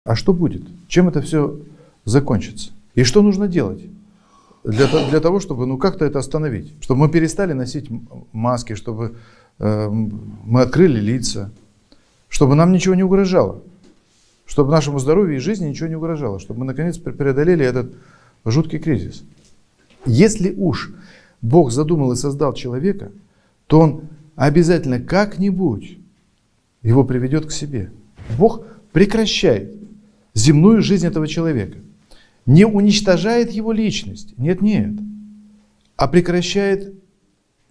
А что будет? Чем это все закончится? И что нужно делать для того, чтобы как-то это остановить? Чтобы мы перестали носить маски, чтобы мы открыли лица, чтобы нам ничего не угрожало, чтобы нашему здоровью и жизни ничего не угрожало, чтобы мы наконец преодолели этот жуткий кризис. Если уж Бог задумал и создал человека, то Он обязательно как-нибудь его приведет к себе. Бог прекращает земную жизнь этого человека. Не уничтожает его личность. Нет. А прекращает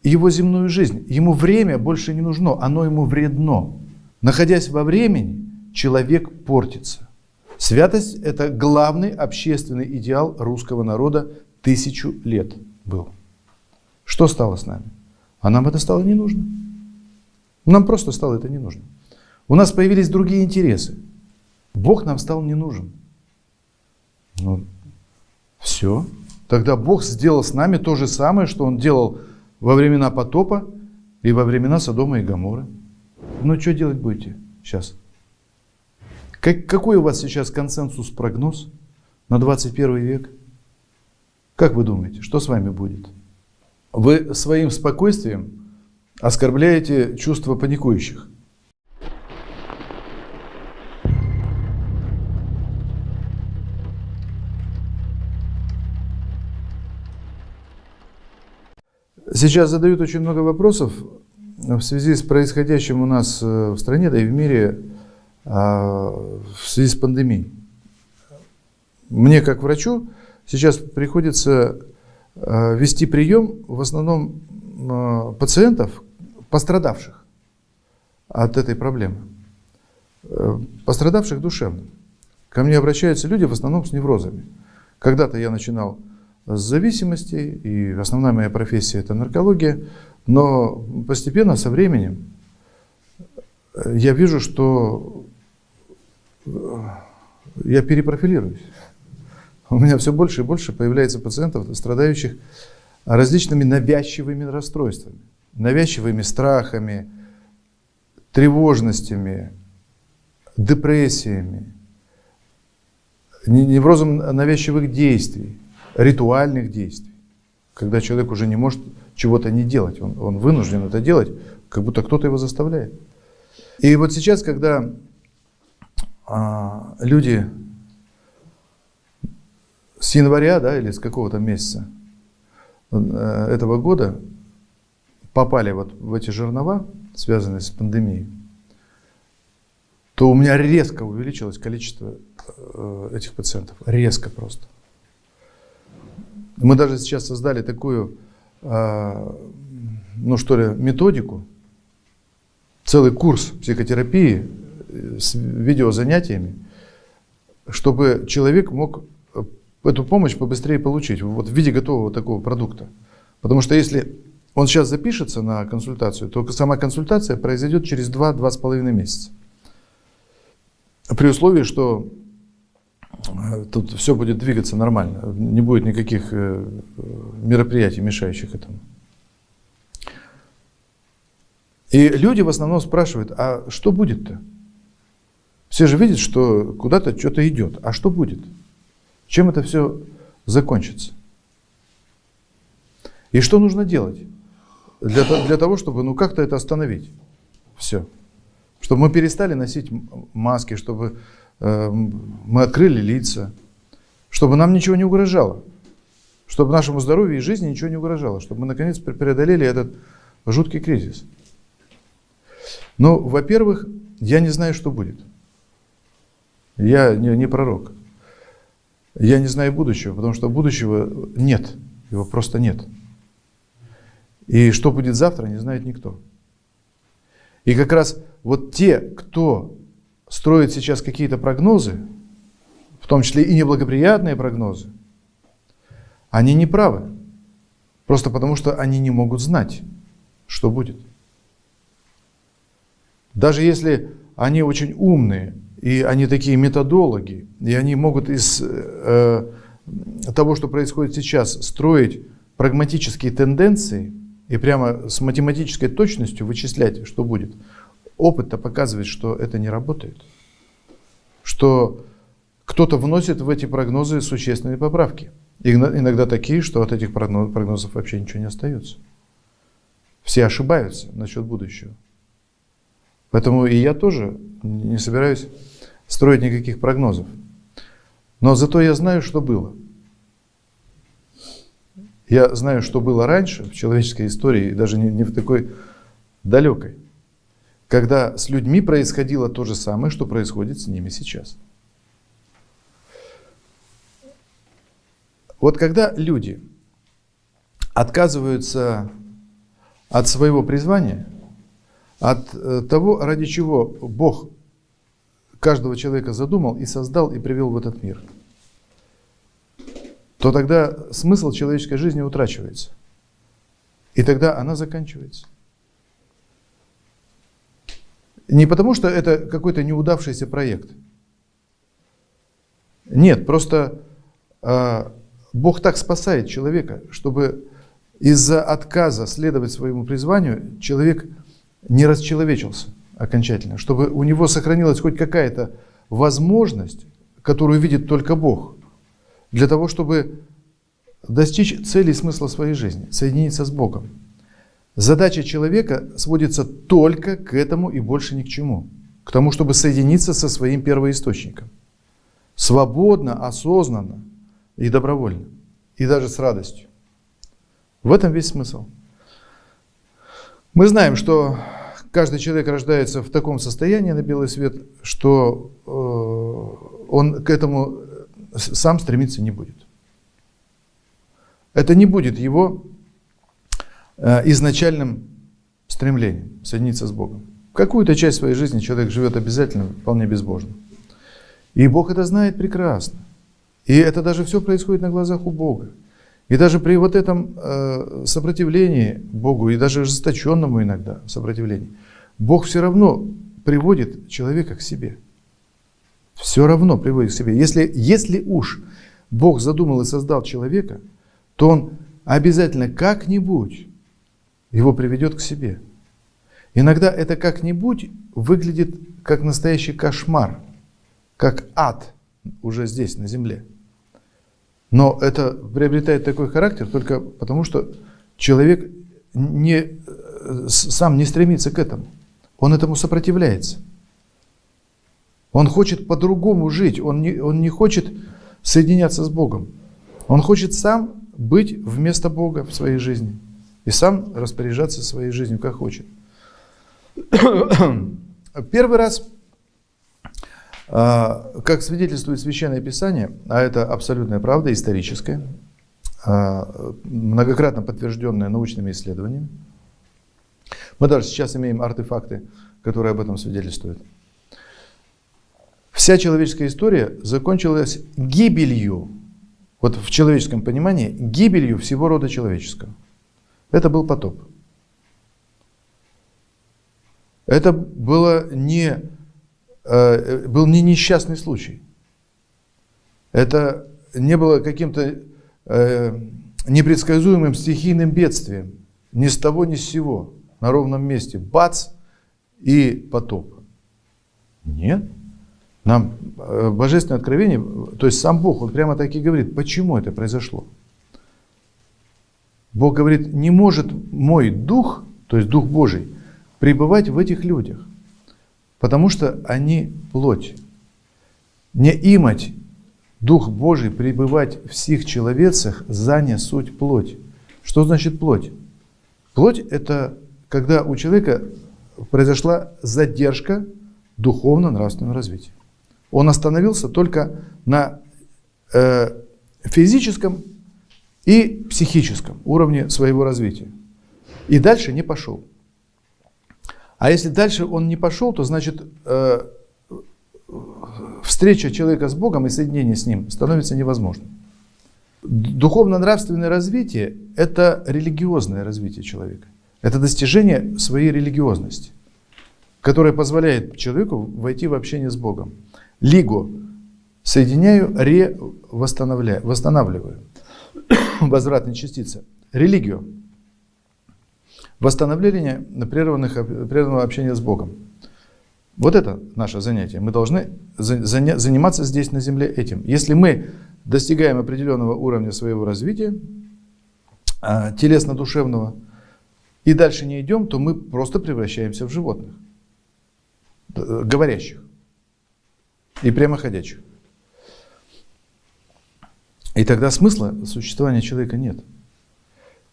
его земную жизнь. Ему время больше не нужно. Оно ему вредно. Находясь во времени, человек портится. Святость – это главный общественный идеал русского народа 1000 лет был. Что стало с нами? А нам это стало не нужно. Нам просто стало это не нужно. У нас появились другие интересы. Бог нам стал не нужен. Все. Тогда Бог сделал с нами то же самое, что Он делал во времена потопа и во времена Содома и Гоморры. Что делать будете сейчас? Какой у вас сейчас консенсус-прогноз на 21 век? Как вы думаете, что с вами будет? Вы своим спокойствием оскорбляете чувства паникующих. Сейчас задают очень много вопросов в связи с происходящим у нас в стране, да и в мире, в связи с пандемией. Мне, как врачу, сейчас приходится вести прием в основном пациентов, пострадавших от этой проблемы, пострадавших душевно. Ко мне обращаются люди в основном с неврозами. Когда-то я начинал с зависимостей, и основная моя профессия – это наркология, но постепенно, со временем, я вижу, что я перепрофилируюсь. У меня все больше и больше появляется пациентов, страдающих различными навязчивыми расстройствами, навязчивыми страхами, тревожностями, депрессиями, неврозом навязчивых действий, ритуальных действий, когда человек уже не может чего-то не делать, он вынужден это делать, как будто кто-то его заставляет. И вот сейчас, когда люди с января, да, или с какого-то месяца этого года попали вот в эти жернова, связанные с пандемией, то у меня резко увеличилось количество этих пациентов. Резко просто. Мы даже сейчас создали такую, методику, целый курс психотерапии с видеозанятиями, чтобы человек мог эту помощь побыстрее получить, вот в виде готового такого продукта. Потому что если он сейчас запишется на консультацию, то сама консультация произойдет через 2-2,5 месяца. При условии, что тут все будет двигаться нормально, не будет никаких мероприятий, мешающих этому. И люди в основном спрашивают, а что будет-то? Все же видят, что куда-то что-то идет. А что будет? Чем это все закончится? И что нужно делать для того, чтобы как-то это остановить? Все. Чтобы мы перестали носить маски, чтобы мы открыли лица, чтобы нам ничего не угрожало, чтобы нашему здоровью и жизни ничего не угрожало, чтобы мы наконец преодолели этот жуткий кризис. Во-первых, я не знаю, что будет. Я не пророк. Я не знаю будущего, потому что будущего нет, его просто нет. И что будет завтра, не знает никто. И как раз вот те, кто строит сейчас какие-то прогнозы, в том числе и неблагоприятные прогнозы, они не правы. Просто потому, что они не могут знать, что будет. Даже если они очень умные, и они такие методологи, и они могут из того, что происходит сейчас, строить прагматические тенденции и прямо с математической точностью вычислять, что будет. Опыт-то показывает, что это не работает. Что кто-то вносит в эти прогнозы существенные поправки. Иногда такие, что от этих прогнозов вообще ничего не остается. Все ошибаются насчет будущего. Поэтому и я тоже не собираюсь строить никаких прогнозов. Но зато я знаю, что было. Я знаю, что было раньше в человеческой истории, и даже не в такой далекой, когда с людьми происходило то же самое, что происходит с ними сейчас. Вот когда люди отказываются от своего призвания, от того, ради чего Бог каждого человека задумал и создал и привел в этот мир, то тогда смысл человеческой жизни утрачивается. И тогда она заканчивается. Не потому, что это какой-то неудавшийся проект. Нет, просто Бог так спасает человека, чтобы из-за отказа следовать своему призванию человек не расчеловечился окончательно, чтобы у него сохранилась хоть какая-то возможность, которую видит только Бог, для того, чтобы достичь цели и смысла своей жизни, соединиться с Богом. Задача человека сводится только к этому и больше ни к чему. К тому, чтобы соединиться со своим первоисточником. Свободно, осознанно и добровольно. И даже с радостью. В этом весь смысл. Мы знаем, что каждый человек рождается в таком состоянии на белый свет, что он к этому сам стремиться не будет. Это не будет его изначальным стремлением соединиться с Богом. Какую-то часть своей жизни человек живет обязательно вполне безбожно. И Бог это знает прекрасно. И это даже все происходит на глазах у Бога. И даже при вот этом сопротивлении Богу, и даже ожесточенному иногда сопротивлении, Бог все равно приводит человека к себе. Все равно приводит к себе. Если уж Бог задумал и создал человека, то Он обязательно как-нибудь его приведет к себе. Иногда это как-нибудь выглядит как настоящий кошмар, как ад уже здесь, на земле. Но это приобретает такой характер только потому, что человек сам не стремится к этому. Он этому сопротивляется. Он хочет по-другому жить, он не хочет соединяться с Богом. Он хочет сам быть вместо Бога в своей жизни и сам распоряжаться своей жизнью, как хочет. Первый раз, как свидетельствует Священное Писание, а это абсолютная правда, историческая, многократно подтвержденная научными исследованиями, мы даже сейчас имеем артефакты, которые об этом свидетельствуют. Вся человеческая история закончилась гибелью, вот в человеческом понимании, гибелью всего рода человеческого. Это был потоп. Это был не несчастный случай. Это не было каким-то непредсказуемым стихийным бедствием. Ни с того, ни с сего. На ровном месте. Бац! И потоп. Нет. Нам Божественное откровение, то есть сам Бог, Он прямо так и говорит, почему это произошло. Бог говорит, не может мой дух, то есть Дух Божий, пребывать в этих людях, потому что они плоть. Не имать Дух Божий пребывать в сих человецах, за не суть плоть. Что значит плоть? Плоть – это когда у человека произошла задержка духовно-нравственного развития. Он остановился только на физическом и психическом уровне своего развития. И дальше не пошел. А если дальше он не пошел, то значит встреча человека с Богом и соединение с Ним становится невозможным. Духовно-нравственное развитие – это религиозное развитие человека. Это достижение своей религиозности, которое позволяет человеку войти в общение с Богом. Лиго соединяю, восстанавливаю. Возвратные частицы. Религию. Восстановление прерванного общения с Богом. Вот это наше занятие. Мы должны заниматься здесь на земле этим. Если мы достигаем определенного уровня своего развития, телесно-душевного, и дальше не идем, то мы просто превращаемся в животных, говорящих и прямоходящих. И тогда смысла существования человека нет.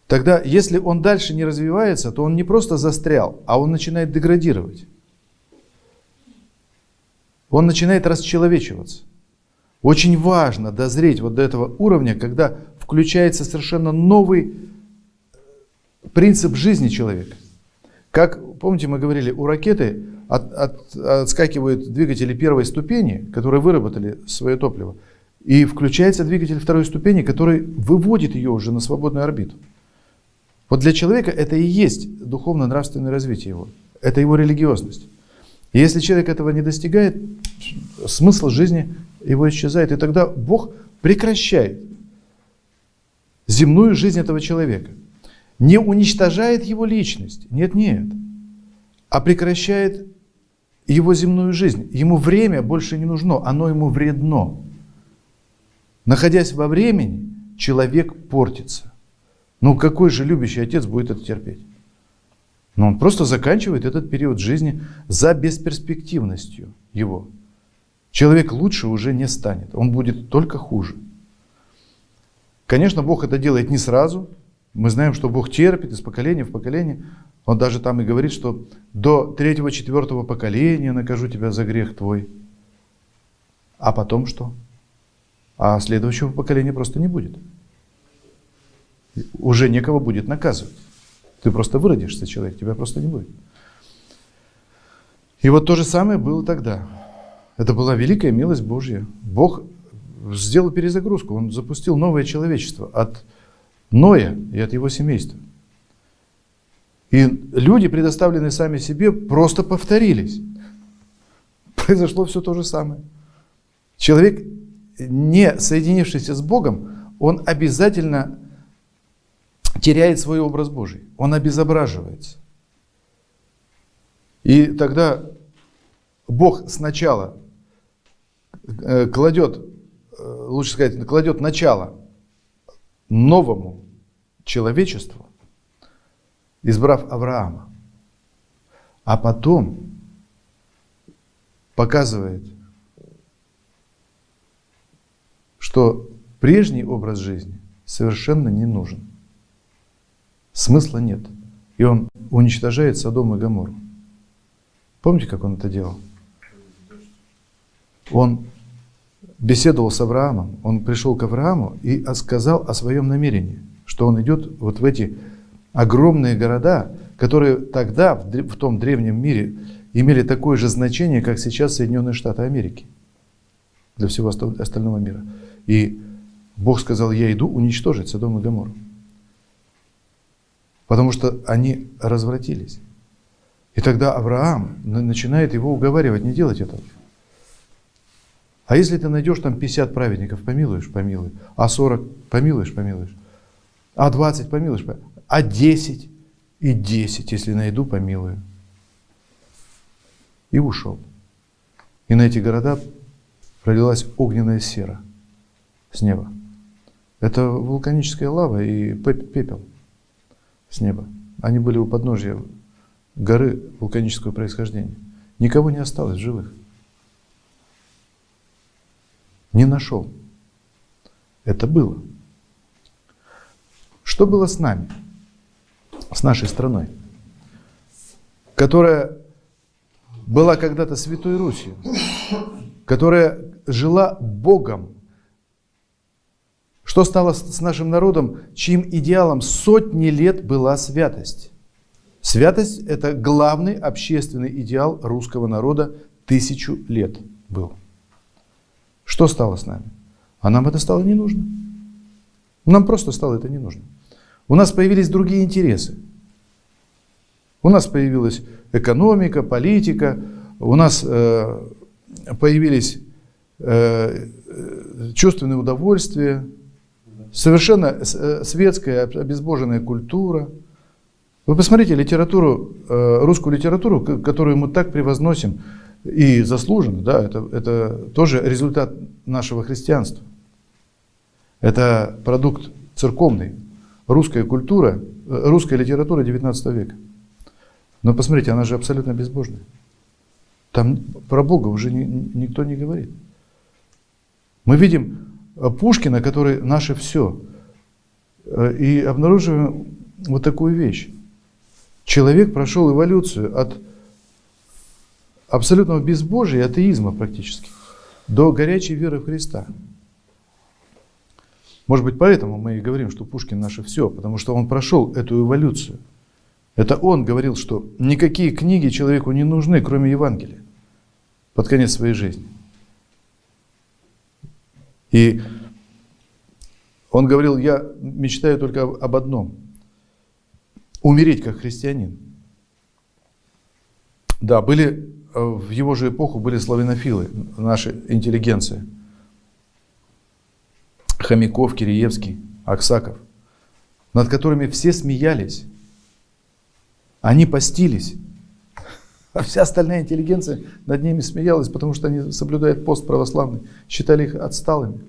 Тогда, если он дальше не развивается, то он не просто застрял, а он начинает деградировать. Он начинает расчеловечиваться. Очень важно дозреть вот до этого уровня, когда включается совершенно новый принцип жизни человека. Как, помните, мы говорили, у ракеты отскакивают двигатели первой ступени, которые выработали свое топливо, и включается двигатель второй ступени, который выводит ее уже на свободную орбиту. Вот для человека это и есть духовно-нравственное развитие его. Это его религиозность. И если человек этого не достигает, смысл жизни его исчезает. И тогда Бог прекращает земную жизнь этого человека. Не уничтожает его личность. Нет. А прекращает его земную жизнь. Ему время больше не нужно. Оно ему вредно. Находясь во времени, человек портится. Ну какой же любящий отец будет это терпеть? Но он просто заканчивает этот период жизни за бесперспективностью его. Человек лучше уже не станет, он будет только хуже. Конечно, Бог это делает не сразу. Мы знаем, что Бог терпит из поколения в поколение. Он даже там и говорит, что до 3-4 поколения накажу тебя за грех твой. А потом что? А следующего поколения просто не будет. Уже некого будет наказывать. Ты просто выродишься, человек, тебя просто не будет. И вот то же самое было тогда. Это была великая милость Божья. Бог сделал перезагрузку, Он запустил новое человечество от Ноя и от его семейства. И люди, предоставленные сами себе, просто повторились. Произошло все то же самое. Человек, не соединившийся с Богом, он обязательно теряет свой образ Божий. Он обезображивается. И тогда Бог сначала кладет, лучше сказать, кладет начало новому человечеству, избрав Авраама, а потом показывает, что прежний образ жизни совершенно не нужен. Смысла нет. И он уничтожает Содом и Гоморру. Помните, как он это делал? Он беседовал с Авраамом, он пришел к Аврааму и сказал о своем намерении, что он идет вот в эти огромные города, которые тогда в том древнем мире имели такое же значение, как сейчас Соединенные Штаты Америки для всего остального мира. И Бог сказал: я иду уничтожить Содом и Гоморру. Потому что они развратились. И тогда Авраам начинает его уговаривать не делать этого. А если ты найдешь там 50 праведников, помилуешь, помилуй. А 40 помилуешь, помилуешь. А 20 помилуешь, помилуешь. А 10 и 10, если найду, помилую. И ушел. И на эти города пролилась огненная сера с неба. Это вулканическая лава и пепел с неба. Они были у подножия горы вулканического происхождения. Никого не осталось в живых. Не нашел. Это было. Что было с нами? С нашей страной, которая была когда-то Святой Русью, которая жила Богом. Что стало с нашим народом, чьим идеалом сотни лет была святость? Святость – это главный общественный идеал русского народа 1000 лет был. Что стало с нами? А нам это стало не нужно. Нам просто стало это не нужно. У нас появились другие интересы. У нас появилась экономика, политика, у нас появились чувственные удовольствия, совершенно светская, обезбоженная культура. Вы посмотрите литературу, русскую литературу, которую мы так превозносим. И заслуженно, да, это тоже результат нашего христианства. Это продукт церковный, русская культура, русская литература XIX века. Но посмотрите, она же абсолютно безбожная. Там про Бога уже никто не говорит. Мы видим Пушкина, который наше все. И обнаруживаем вот такую вещь. Человек прошел эволюцию от абсолютного безбожия и атеизма практически до горячей веры в Христа. Может быть, поэтому мы и говорим, что Пушкин наше все, потому что он прошел эту эволюцию. Это он говорил, что никакие книги человеку не нужны, кроме Евангелия, под конец своей жизни. И он говорил: я мечтаю только об одном – умереть как христианин. Да, в его же эпоху были славянофилы, наша интеллигенция. Хомяков, Киреевский, Аксаков, над которыми все смеялись. Они постились. А вся остальная интеллигенция над ними смеялась, потому что они соблюдают пост православный, считали их отсталыми.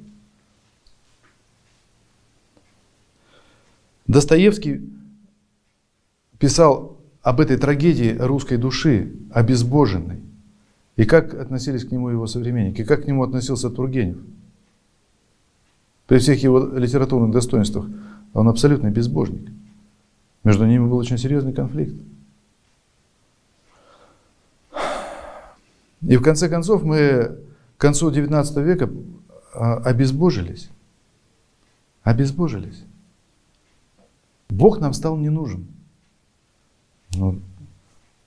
Достоевский писал об этой трагедии русской души, обезбоженной. И как относились к нему его современники, как к нему относился Тургенев. При всех его литературных достоинствах он абсолютный безбожник. Между ними был очень серьезный конфликт. И в конце концов мы к концу XIX века обезбожились. Обезбожились. Бог нам стал не нужен. Ну,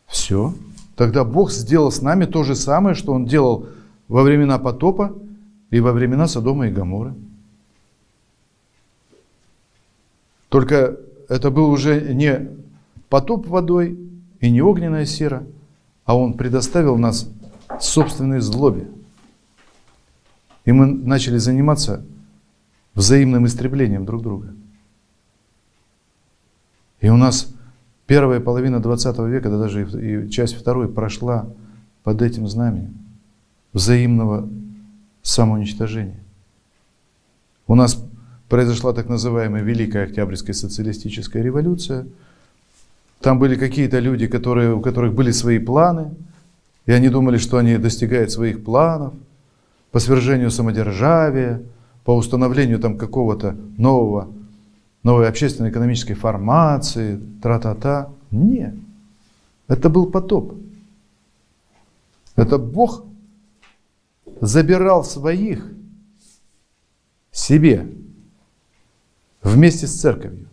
все. Тогда Бог сделал с нами то же самое, что Он делал во времена потопа и во времена Содома и Гоморры. Только это был уже не потоп водой и не огненная сера, а Он предоставил нас собственной злобе. И мы начали заниматься взаимным истреблением друг друга. И у нас первая половина 20 века, да даже и часть второй прошла под этим знаменем взаимного самоуничтожения. У нас произошла так называемая Великая Октябрьская социалистическая революция. Там были какие-то люди, у которых были свои планы, и они думали, что они достигают своих планов по свержению самодержавия, по установлению там какого-то новой общественно-экономической формации, тра-та-та. Нет. Это был потоп. Это Бог забирал своих себе вместе с церковью.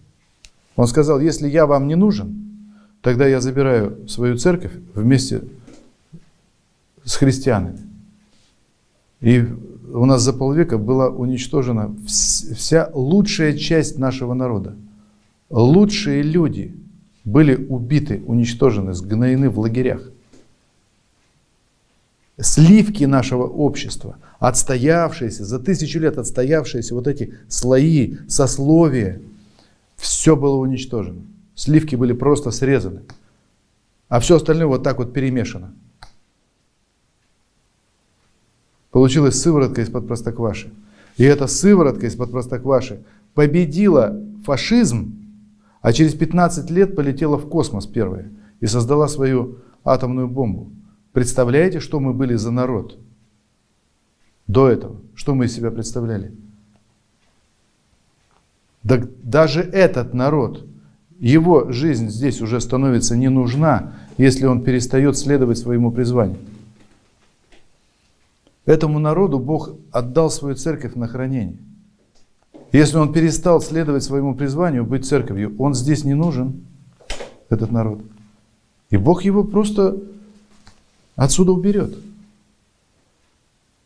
Он сказал: если я вам не нужен, тогда я забираю свою церковь вместе с христианами. И у нас за полвека была уничтожена вся лучшая часть нашего народа. Лучшие люди были убиты, уничтожены, сгноены в лагерях. Сливки нашего общества, отстоявшиеся, за 1000 лет отстоявшиеся вот эти слои, сословия, все было уничтожено. Сливки были просто срезаны, а все остальное вот так вот перемешано. Получилась сыворотка из-под простокваши. И эта сыворотка из-под простокваши победила фашизм, а через 15 лет полетела в космос первая и создала свою атомную бомбу. Представляете, что мы были за народ до этого? Что мы из себя представляли? Да, даже этот народ, его жизнь здесь уже становится не нужна, если он перестает следовать своему призванию. Этому народу Бог отдал свою церковь на хранение. Если он перестал следовать своему призванию, быть церковью, он здесь не нужен, этот народ. И Бог его просто отсюда уберет.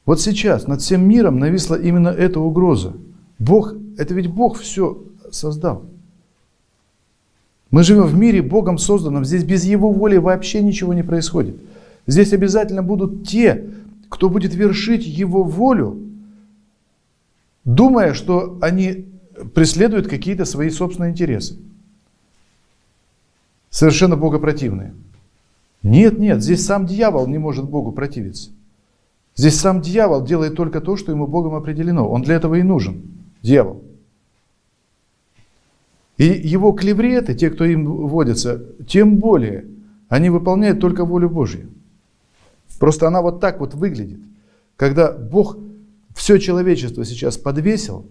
Вот сейчас над всем миром нависла именно эта угроза. Бог, это ведь Бог все создал. Мы живем в мире Богом созданном, здесь без Его воли вообще ничего не происходит. Здесь обязательно будут те, кто будет вершить Его волю, думая, что они преследуют какие-то свои собственные интересы. Совершенно богопротивные. Нет, нет, здесь сам дьявол не может Богу противиться. Здесь сам дьявол делает только то, что ему Богом определено. Он для этого и нужен, дьявол. И его клевреты, те, кто им водятся, тем более, они выполняют только волю Божью. Просто она вот так вот выглядит. Когда Бог все человечество сейчас подвесил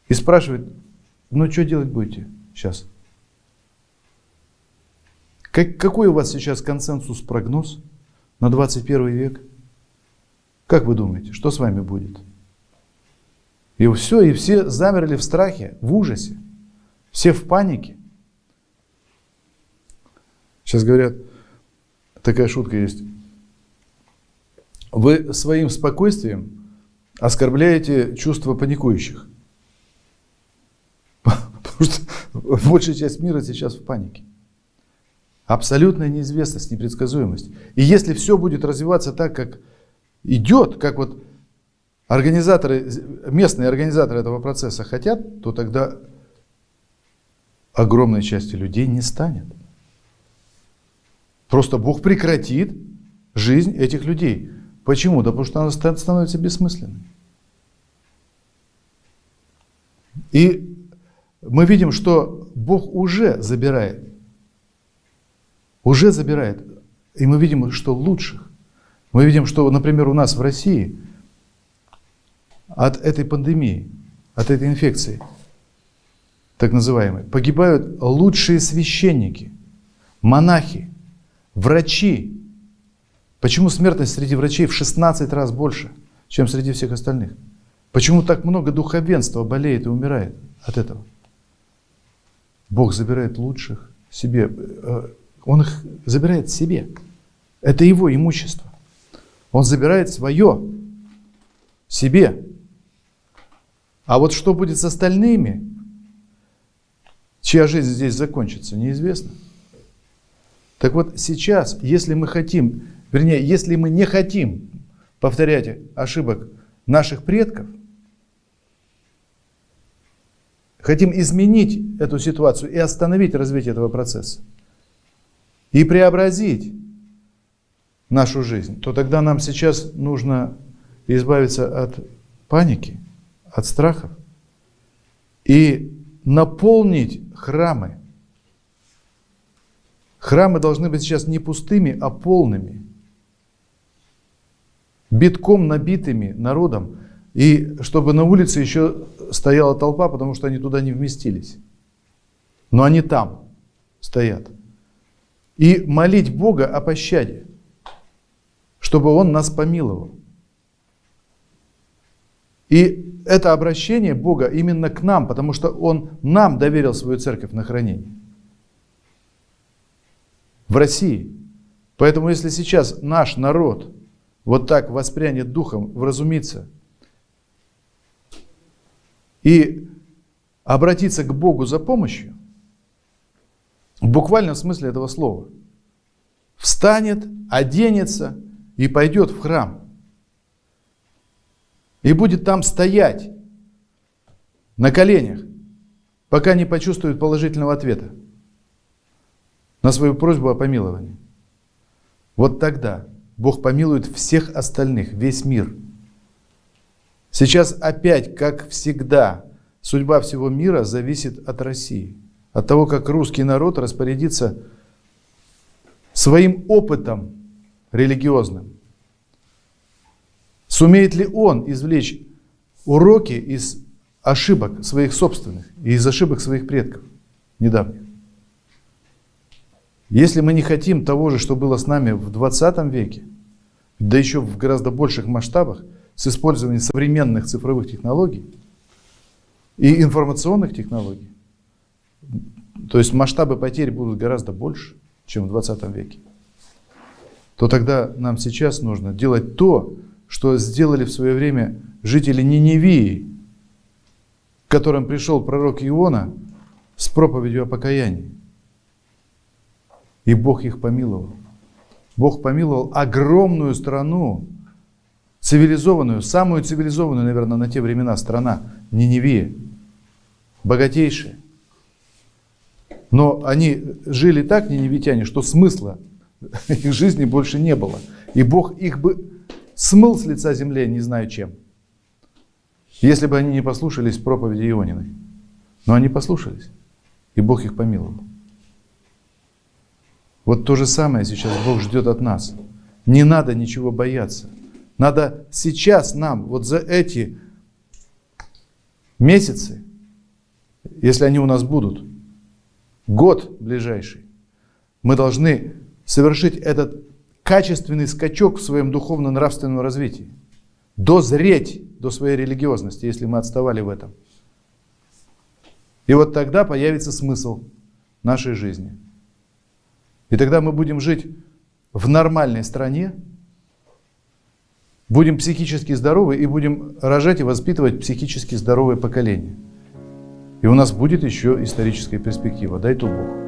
и спрашивает, ну что делать будете сейчас? Какой у вас сейчас консенсус-прогноз на 21 век? Как вы думаете, что с вами будет? И все замерли в страхе, в ужасе. Все в панике. Сейчас говорят, такая шутка есть. Вы своим спокойствием оскорбляете чувства паникующих. Потому что большая часть мира сейчас в панике. Абсолютная неизвестность, непредсказуемость. И если все будет развиваться так, как идет, как вот местные организаторы этого процесса хотят, то тогда огромной части людей не станет. Просто Бог прекратит жизнь этих людей. Почему? Да потому что она становится бессмысленной. И мы видим, что Бог уже забирает. Уже забирает. И мы видим, что лучших. Мы видим, что, например, у нас в России от этой пандемии, от этой инфекции, так называемой, погибают лучшие священники, монахи, врачи. Почему смертность среди врачей в 16 раз больше, чем среди всех остальных? Почему так много духовенства болеет и умирает от этого? Бог забирает лучших себе. Он их забирает себе. Это его имущество. Он забирает свое себе. А вот что будет с остальными, чья жизнь здесь закончится, неизвестно. Так вот сейчас, если мы хотим, вернее, если мы не хотим повторять ошибок наших предков, хотим изменить эту ситуацию и остановить развитие этого процесса, и преобразить нашу жизнь, то тогда нам сейчас нужно избавиться от паники, от страхов и наполнить храмы. Храмы должны быть сейчас не пустыми, а полными, битком набитыми народом, и чтобы на улице еще стояла толпа, потому что они туда не вместились. Но они там стоят. И молить Бога о пощаде, чтобы Он нас помиловал. И это обращение Бога именно к нам, потому что Он нам доверил свою церковь на хранение. В России. Поэтому если сейчас наш народ вот так воспрянет духом, вразумится и обратиться к Богу за помощью, в буквальном смысле этого слова, встанет, оденется и пойдет в храм. И будет там стоять на коленях, пока не почувствует положительного ответа на свою просьбу о помиловании. Вот тогда Бог помилует всех остальных, весь мир. Сейчас опять, как всегда, судьба всего мира зависит от России. От того, как русский народ распорядится своим опытом религиозным. Сумеет ли он извлечь уроки из ошибок своих собственных и из ошибок своих предков недавних? Если мы не хотим того же, что было с нами в 20 веке, да еще в гораздо больших масштабах, с использованием современных цифровых технологий и информационных технологий, то есть масштабы потерь будут гораздо больше, чем в 20 веке, то тогда нам сейчас нужно делать то, что сделали в свое время жители Ниневии, к которым пришел пророк Иона с проповедью о покаянии. И Бог их помиловал. Бог помиловал огромную страну, цивилизованную, самую цивилизованную, наверное, на те времена страна, Ниневия, богатейшая. Но они жили так, ниневитяне, что смысла их жизни больше не было. И Бог их бы смыл с лица земли, не знаю чем. Если бы они не послушались проповеди Иониной. Но они послушались. И Бог их помиловал. Вот то же самое сейчас Бог ждет от нас. Не надо ничего бояться. Надо сейчас нам, вот за эти месяцы, если они у нас будут, год ближайший, мы должны совершить этот качественный скачок в своем духовно-нравственном развитии. Дозреть до своей религиозности, если мы отставали в этом. И вот тогда появится смысл нашей жизни. И тогда мы будем жить в нормальной стране, будем психически здоровы и будем рожать и воспитывать психически здоровое поколение. И у нас будет еще историческая перспектива. Дай то Бог.